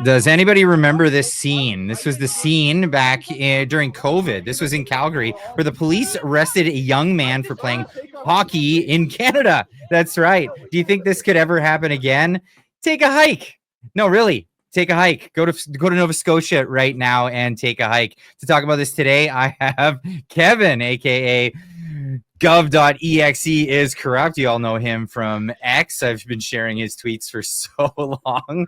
Does anybody remember this scene? This was the scene back during COVID. This was in Calgary, where the police arrested a young man for playing hockey in Canada. That's right. Do you think this could ever happen again? Take a hike. No, really. Take a hike. Go to Nova Scotia right now and take a hike. To talk about this today, I have Kevin, aka gov.exe is corrupt. You all know him from X. I've been sharing his tweets for so long.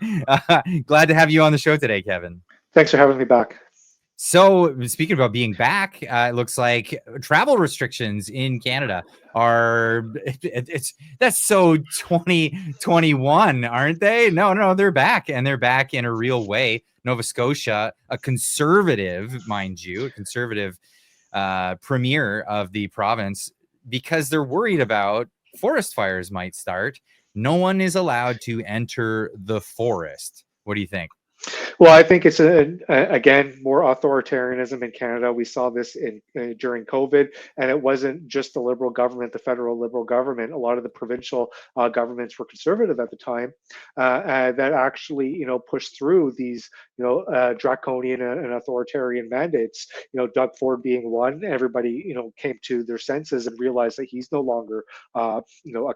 Glad to have you on the show today, Kevin. Thanks for having me back. So speaking about being back, it looks like travel restrictions in Canada are that's so 2021, aren't they? No, they're back, and they're back in a real way. Nova Scotia, a conservative, mind you, a conservative premier of the province, because they're worried about forest fires might start. No one is allowed to enter the forest. What do you think? Well, I think it's again more authoritarianism in Canada. We saw this during COVID, and it wasn't just the Liberal government, the federal Liberal government. A lot of the provincial governments were conservative at the time, that actually pushed through these draconian and authoritarian mandates. Doug Ford being one. Everybody came to their senses and realized that he's no longer a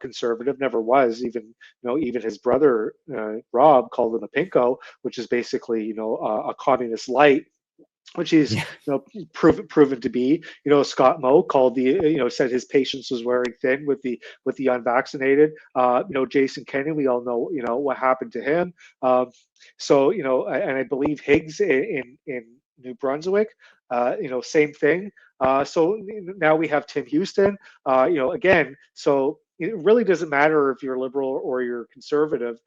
conservative. Never was. Even his brother Rob called him a pinko, which is basically a communist light, which he's proven to be. Scott Moe called said his patience was wearing thin with the unvaccinated. Jason Kenney, we all know what happened to him. And I believe Higgs in New Brunswick, same thing. So now we have Tim Houston, again. So it really doesn't matter if you're liberal or you're conservative.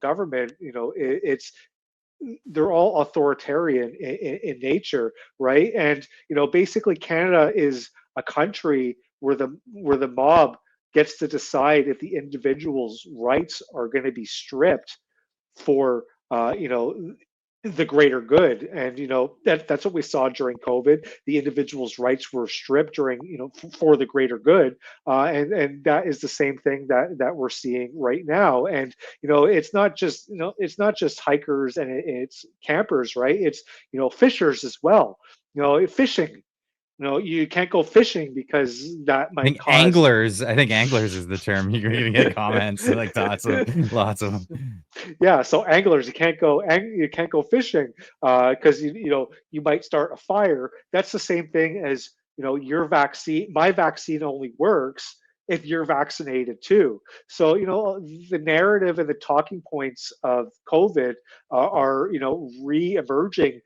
Government, they're all authoritarian in nature, right? And basically Canada is a country where the mob gets to decide if the individual's rights are going to be stripped for the greater good. And that's what we saw during COVID. The individual's rights were stripped during for the greater good, and that is the same thing that we're seeing right now. And it's not just hikers and it's campers, right? It's fishers as well. Fishing. You can't go fishing because that might cause anglers. I think anglers is the term. You're gonna get comments like lots of them. Yeah, so anglers, you can't go fishing because you might start a fire. That's the same thing as your vaccine. My vaccine only works if you're vaccinated too. So the narrative and the talking points of COVID are re-emerging.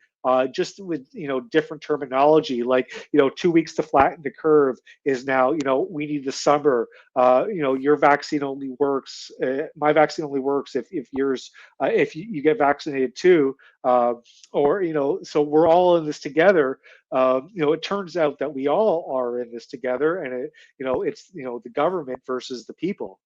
Just with different terminology, like 2 weeks to flatten the curve is now we need the summer. Your vaccine only works. My vaccine only works if yours if you get vaccinated too, so we're all in this together. It turns out that we all are in this together, and it's the government versus the people.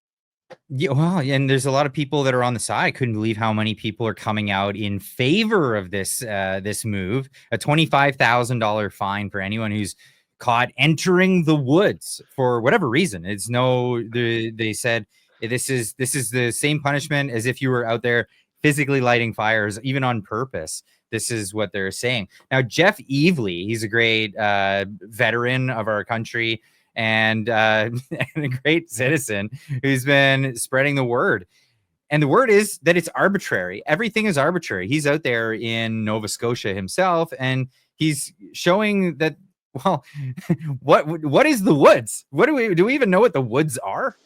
Yeah, well, and there's a lot of people that are on the side. I couldn't believe how many people are coming out in favor of this this move. A $25,000 fine for anyone who's caught entering the woods for whatever reason. It's they said this is the same punishment as if you were out there physically lighting fires, even on purpose. This is what they're saying. Now, Jeff Evely, he's a great veteran of our country, and a great citizen who's been spreading the word. And the word is that it's arbitrary. Everything is arbitrary. He's out there in Nova Scotia himself, and he's showing that, well, what is the woods? Do we even know what the woods are?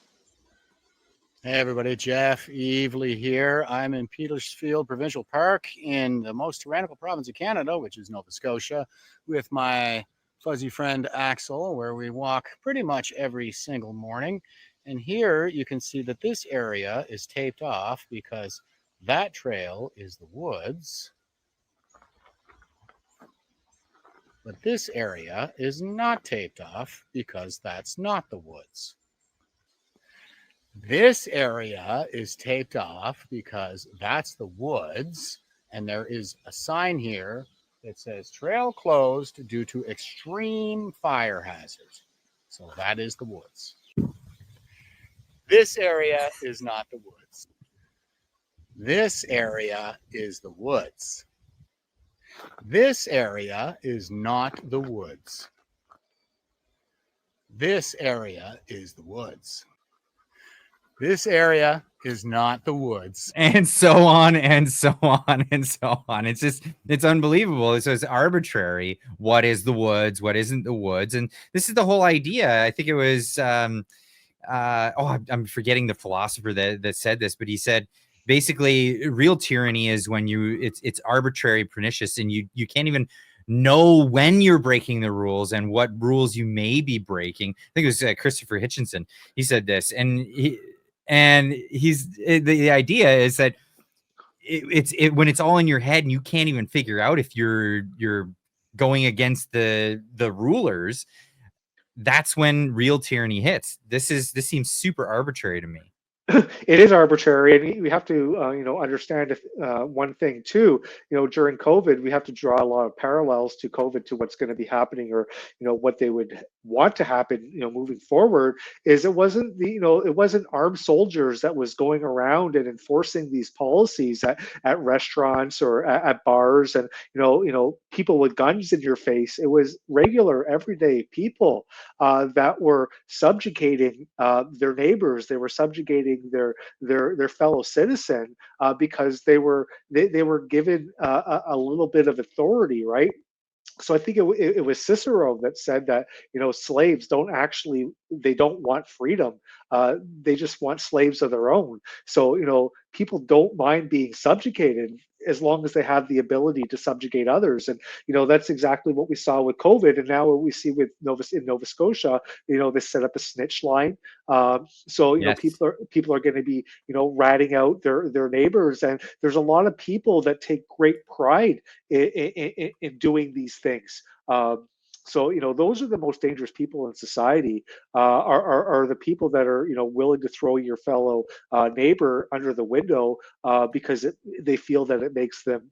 Hey everybody, Jeff Evely here. I'm in Petersfield Provincial Park in the most tyrannical province of Canada, which is Nova Scotia, with my fuzzy friend Axel, where we walk pretty much every single morning. And here you can see that this area is taped off because that trail is the woods. But this area is not taped off because that's not the woods. This area is taped off because that's the woods, and there is a sign here that says trail closed due to extreme fire hazard. So that is the woods. This area is not the woods. This area is the woods. This area is not the woods. This area is the woods. This area is not the woods. And so on and so on and so on. It's unbelievable. So it's arbitrary. What is the woods? What isn't the woods? And this is the whole idea. I think it was I'm forgetting the philosopher that said this, but he said basically real tyranny is when it's arbitrary, pernicious, and you can't even know when you're breaking the rules and what rules you may be breaking. I think it was Christopher Hitchinson. He said this, and the idea is that it's when it's all in your head and you can't even figure out if you're going against the rulers. That's when real tyranny hits. This seems super arbitrary to me. It is arbitrary, and we have to, understand one thing too. During COVID, we have to draw a lot of parallels to COVID to what's going to be happening, or what they would want to happen, moving forward. Is it wasn't it wasn't armed soldiers that was going around and enforcing these policies at restaurants or at bars, and people with guns in your face. It was regular, everyday people that were subjugating their neighbors. They were subjugating their fellow citizen because they were given a little bit of authority, right? So I think it was Cicero that said that slaves they don't want freedom, they just want slaves of their own. So people don't mind being subjugated as long as they have the ability to subjugate others. And that's exactly what we saw with COVID, and now what we see with Nova Scotia. They set up a snitch line, so Yes. people are going to be ratting out their neighbors, and there's a lot of people that take great pride in doing these things. So those are the most dangerous people in society. Are the people that are willing to throw your fellow neighbor under the window because they feel that it makes them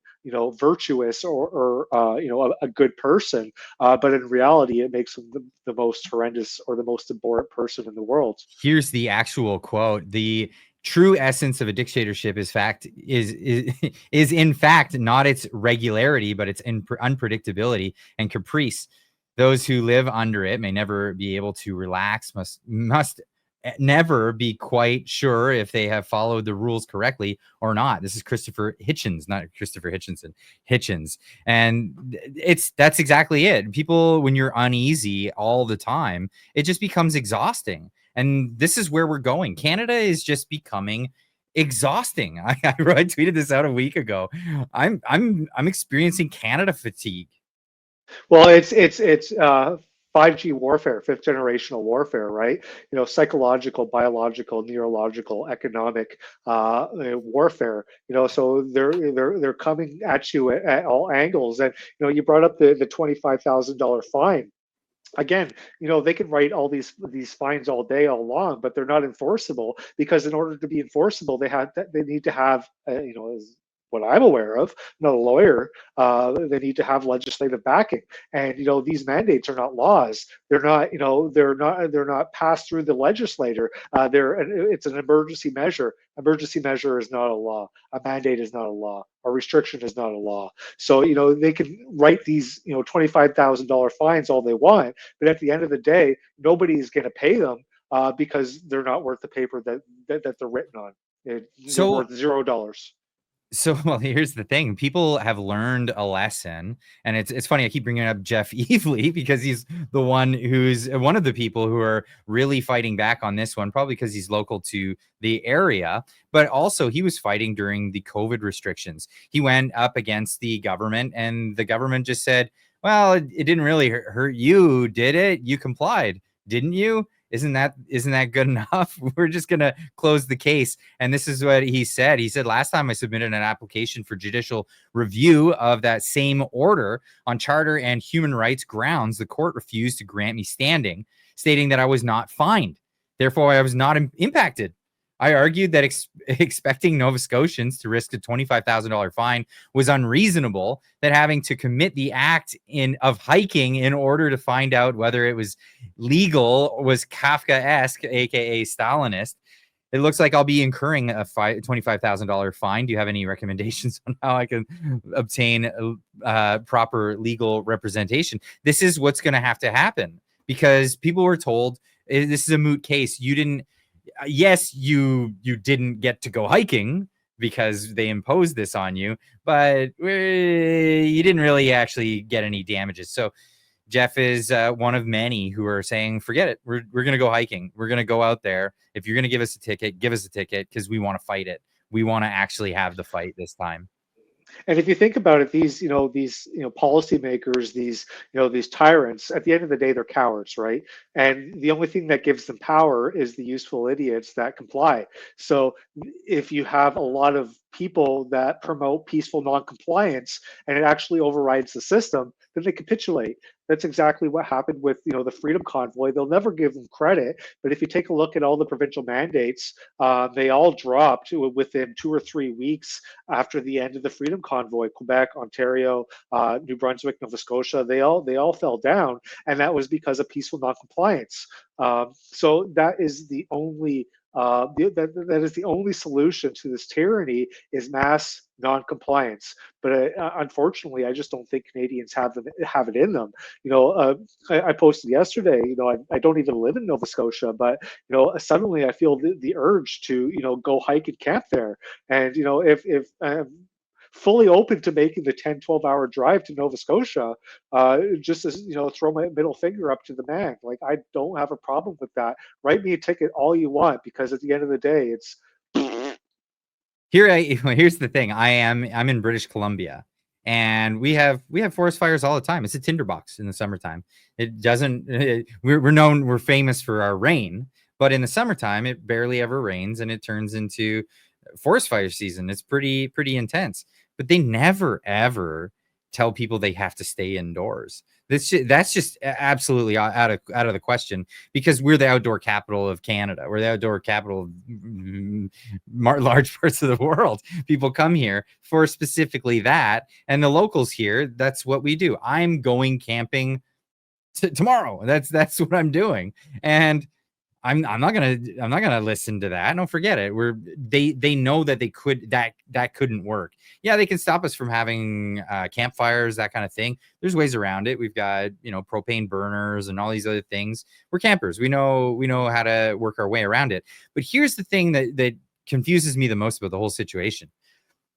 virtuous, or a good person, but in reality it makes them the most horrendous or the most abhorrent person in the world. Here's the actual quote: the true essence of a dictatorship is in fact not its regularity, but its unpredictability and caprice. Those who live under it may never be able to relax, must never be quite sure if they have followed the rules correctly or not. This is Christopher Hitchens, not Christopher Hitchinson, Hitchens. And that's exactly it. People, when you're uneasy all the time, it just becomes exhausting. And this is where we're going. Canada is just becoming exhausting. I tweeted this out a week ago. I'm experiencing Canada fatigue. Well, it's 5G warfare, fifth generational warfare, right? Psychological, biological, neurological, economic warfare. So they're coming at you at all angles. And you brought up the $25,000 fine. Again, they can write all these fines all day, all long, but they're not enforceable, because in order to be enforceable, they need to have as what I'm aware of, not a lawyer, they need to have legislative backing. And these mandates are not laws. They're not they're not passed through the legislator. It's an emergency measure. Emergency measure is not a law. A mandate is not a law. A restriction is not a law. So they can write these $25,000 fines all they want, but at the end of the day, nobody's going to pay them because they're not worth the paper that they're written on. They're worth $0. So, well, here's the thing. People have learned a lesson, and it's funny. I keep bringing up Jeff Evely because he's the one who's one of the people who are really fighting back on this one, probably because he's local to the area, but also he was fighting during the COVID restrictions. He went up against the government, and the government just said, well, it didn't really hurt you, did it? You complied, didn't you? Isn't that good enough? We're just going to close the case. And this is what he said. He said, last time I submitted an application for judicial review of that same order on charter and human rights grounds, the court refused to grant me standing, stating that I was not fined. Therefore, I was not impacted. I argued that expecting Nova Scotians to risk a $25,000 fine was unreasonable, that having to commit the act of hiking in order to find out whether it was legal was Kafkaesque, aka Stalinist. it looks like I'll be incurring a $25,000 fine. Do you have any recommendations on how I can obtain proper legal representation? This is what's going to have to happen, because people were told this is a moot case. You didn't. Yes, you didn't get to go hiking because they imposed this on you, but you didn't really actually get any damages. So Jeff is one of many who are saying, forget it. We're going to go hiking. We're going to go out there. If you're going to give us a ticket, give us a ticket, because we want to fight it. We want to actually have the fight this time. And if you think about it, these policymakers, these tyrants, at the end of the day, they're cowards, right? And the only thing that gives them power is the useful idiots that comply. So if you have a lot of people that promote peaceful non-compliance and it actually overrides the system, then they capitulate. That's exactly what happened with the Freedom Convoy. They'll never give them credit, but if you take a look at all the provincial mandates, they all dropped within 2 or 3 weeks after the end of the Freedom Convoy. Quebec, Ontario, New Brunswick, Nova Scotia, they all fell down, and that was because of peaceful non-compliance. So that is the only that is the only solution to this tyranny, is mass non-compliance. But unfortunately, I just don't think Canadians have it in them. I posted yesterday. I don't even live in Nova Scotia, but suddenly I feel the urge to go hike and camp there. And if fully open to making the 10-12 hour drive to Nova Scotia, just as throw my middle finger up to the man. Like, I don't have a problem with that. Write me a ticket all you want, because at the end of the day, it's here's the thing. I'm in British Columbia, and we have forest fires all the time. It's a tinderbox in the summertime. It doesn't we're famous for our rain, but in the summertime it barely ever rains, and it turns into forest fire season. It's pretty intense, but they never ever tell people they have to stay indoors. That's just absolutely out of the question, because we're the outdoor capital of Canada. We're the outdoor capital of large parts of the world. People come here for specifically that, and the locals here, that's what we do. I'm going camping tomorrow. That's what I'm doing, and I'm not gonna listen to that. Don't forget it. They know that that couldn't work. Yeah, they can stop us from having campfires, that kind of thing. There's ways around it. We've got propane burners and all these other things. We're campers. We know how to work our way around it. But here's the thing that confuses me the most about the whole situation.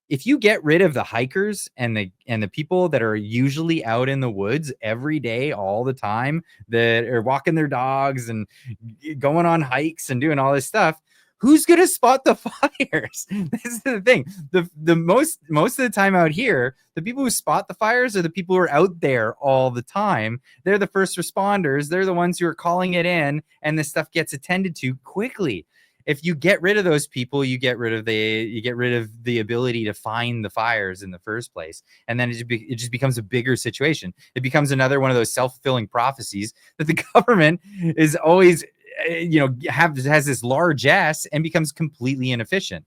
If you get rid of the hikers and the people that are usually out in the woods every day, all the time, that are walking their dogs and going on hikes and doing all this stuff, who's going to spot the fires? This is the thing. The most of the time out here, the people who spot the fires are the people who are out there all the time. They're the first responders. They're the ones who are calling it in, and this stuff gets attended to quickly. If you get rid of those people, you get rid of the ability to find the fires in the first place, and then it just becomes a bigger situation. It becomes another one of those self-fulfilling prophecies that the government is always has this large S and becomes completely inefficient.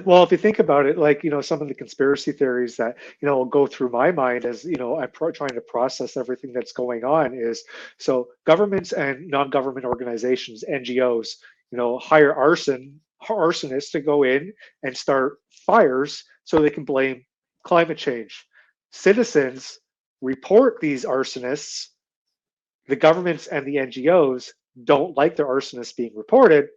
Well, if you think about it, like some of the conspiracy theories that go through my mind as I'm trying to process everything that's going on, is so governments and non-government organizations, NGOs, hire arsonists to go in and start fires so they can blame climate change. Citizens report these arsonists. The governments and the NGOs don't like their arsonists being reported,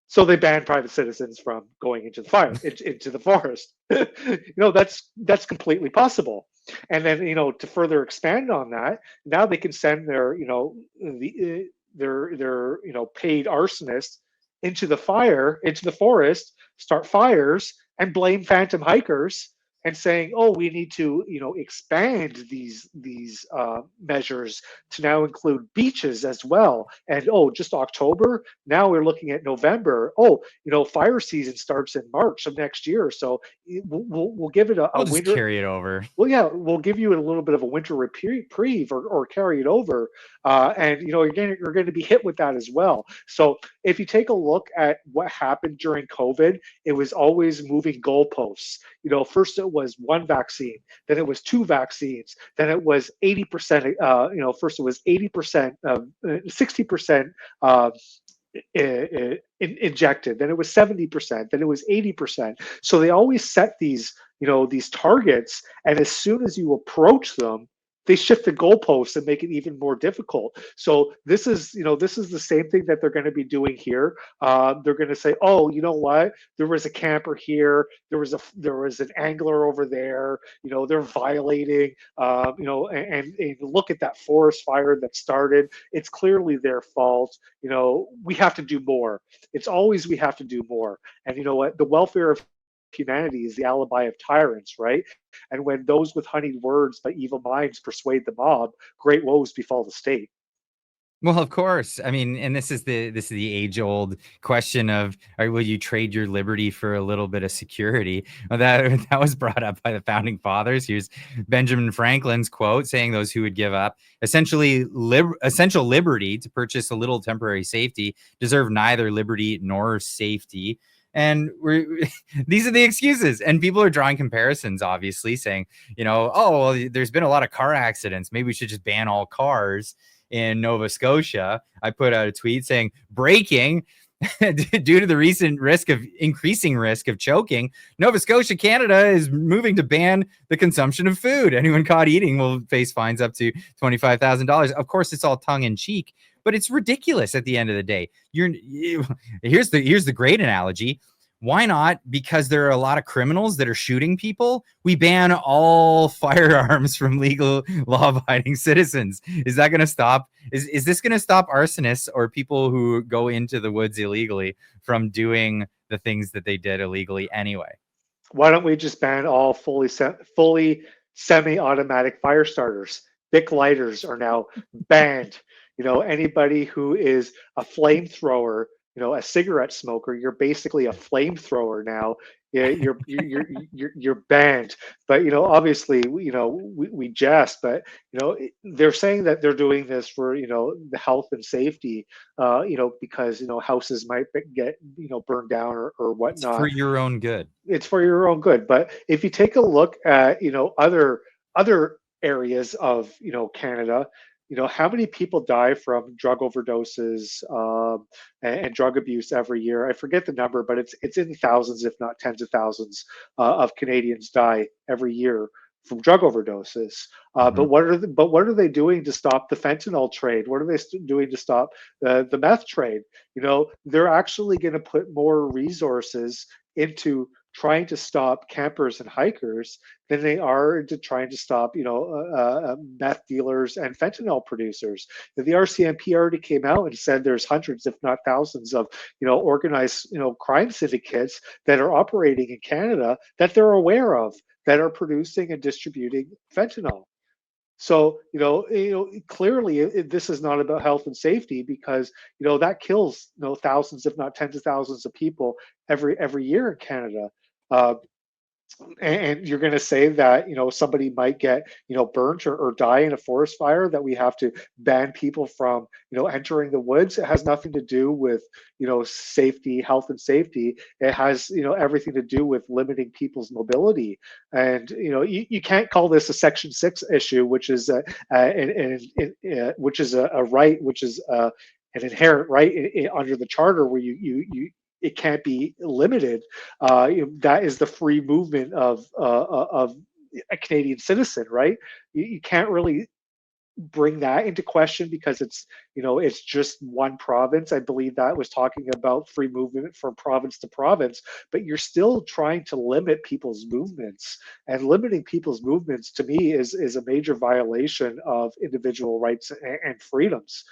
so they ban private citizens from going into the fire, into the forest. That's completely possible. And then to further expand on that, now they can send their paid arsonists into the forest, start fires, and blame phantom hikers, and saying, oh, we need to expand these measures to now include beaches as well. And oh, just October, now we're looking at November. Oh, fire season starts in March of next year, so we'll give it a We'll just winter. carry it over. Well, yeah, we'll give you a little bit of a winter reprieve, or carry it over, and you're going to be hit with that as well. So if you take a look at what happened during COVID, it was always moving goalposts. First it was one vaccine, then it was two vaccines, then it was 80%. First it was 80%, 60%. injected, then it was 70%, then it was 80%. So they always set these, these targets, and as soon as you approach them, they shift the goalposts and make it even more difficult. So this is the same thing that they're going to be doing here. They're going to say, oh, you know what? There was a camper here. There was an angler over there. They're violating. And look at that forest fire that started. It's clearly their fault. We have to do more. It's always we have to do more. And you know what? The welfare of humanity is the alibi of tyrants, right? And when those with honeyed words by evil minds persuade the mob, great woes befall the state. Well, of course. I mean, and this is the age-old question of, will you trade your liberty for a little bit of security? Well, that was brought up by the founding fathers. Here's Benjamin Franklin's quote saying, "Those who would give up essential liberty to purchase a little temporary safety deserve neither liberty nor safety." And these are the excuses, and people are drawing comparisons, obviously, saying, oh, well, there's been a lot of car accidents. Maybe we should just ban all cars in Nova Scotia. I put out a tweet saying, breaking, due to the recent increasing risk of choking, Nova Scotia, Canada is moving to ban the consumption of food. Anyone caught eating will face fines up to $25,000. Of course, it's all tongue in cheek, but it's ridiculous at the end of the day. Here's the great analogy. Why not? Because there are a lot of criminals that are shooting people. We ban all firearms from legal law-abiding citizens. Is that going to stop? Is this going to stop arsonists or people who go into the woods illegally from doing the things that they did illegally anyway? Why don't we just ban all fully semi-automatic fire starters? Bic lighters are now banned. Anybody who is a flamethrower, a cigarette smoker, you're basically a flamethrower now. Yeah, you're banned. But obviously, we jest, but they're saying that they're doing this for the health and safety, because houses might get burned down or whatnot. It's for your own good. It's for your own good. But if you take a look at other areas of Canada, how many people die from drug overdoses and drug abuse every year? I forget the number, but it's in thousands, if not tens of thousands, of Canadians die every year from drug overdoses. But what are they doing to stop the fentanyl trade? What are they doing to stop the meth trade? They're actually going to put more resources into trying to stop campers and hikers than they are into trying to stop, meth dealers and fentanyl producers. The RCMP already came out and said there's hundreds, if not thousands, of organized crime syndicates that are operating in Canada that they're aware of that are producing and distributing fentanyl. So clearly this is not about health and safety, because that kills thousands, if not tens of thousands of people every year in Canada. And you're going to say that somebody might get burnt or die in a forest fire, that we have to ban people from entering the woods. It has nothing to do with safety, health and safety. It has everything to do with limiting people's mobility. And you can't call this a Section 6 issue, which is which is a right, which is an inherent right under the charter, where it can't be limited. That is the free movement of a Canadian citizen, right? You can't really bring that into question, because it's just one province. I believe that was talking about free movement from province to province, but you're still trying to limit people's movements, and limiting people's movements to me is a major violation of individual rights and freedoms.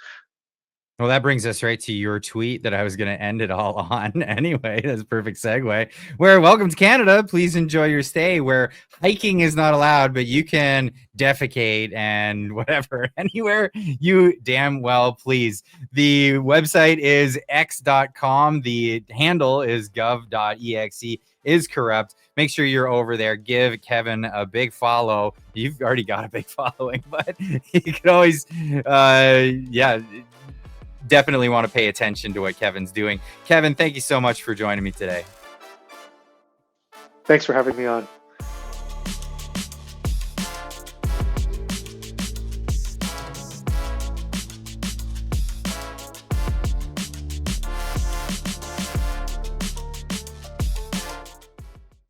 Well, that brings us right to your tweet that I was going to end it all on anyway. That's a perfect segue. Where, welcome to Canada. Please enjoy your stay, where hiking is not allowed, but you can defecate and whatever anywhere you damn well please. The website is x.com. The handle is gov.exe. is corrupt. Make sure you're over there. Give Kevin a big follow. You've already got a big following, but you can always, definitely want to pay attention to what Kevin's doing. Kevin, thank you so much for joining me today. Thanks for having me on.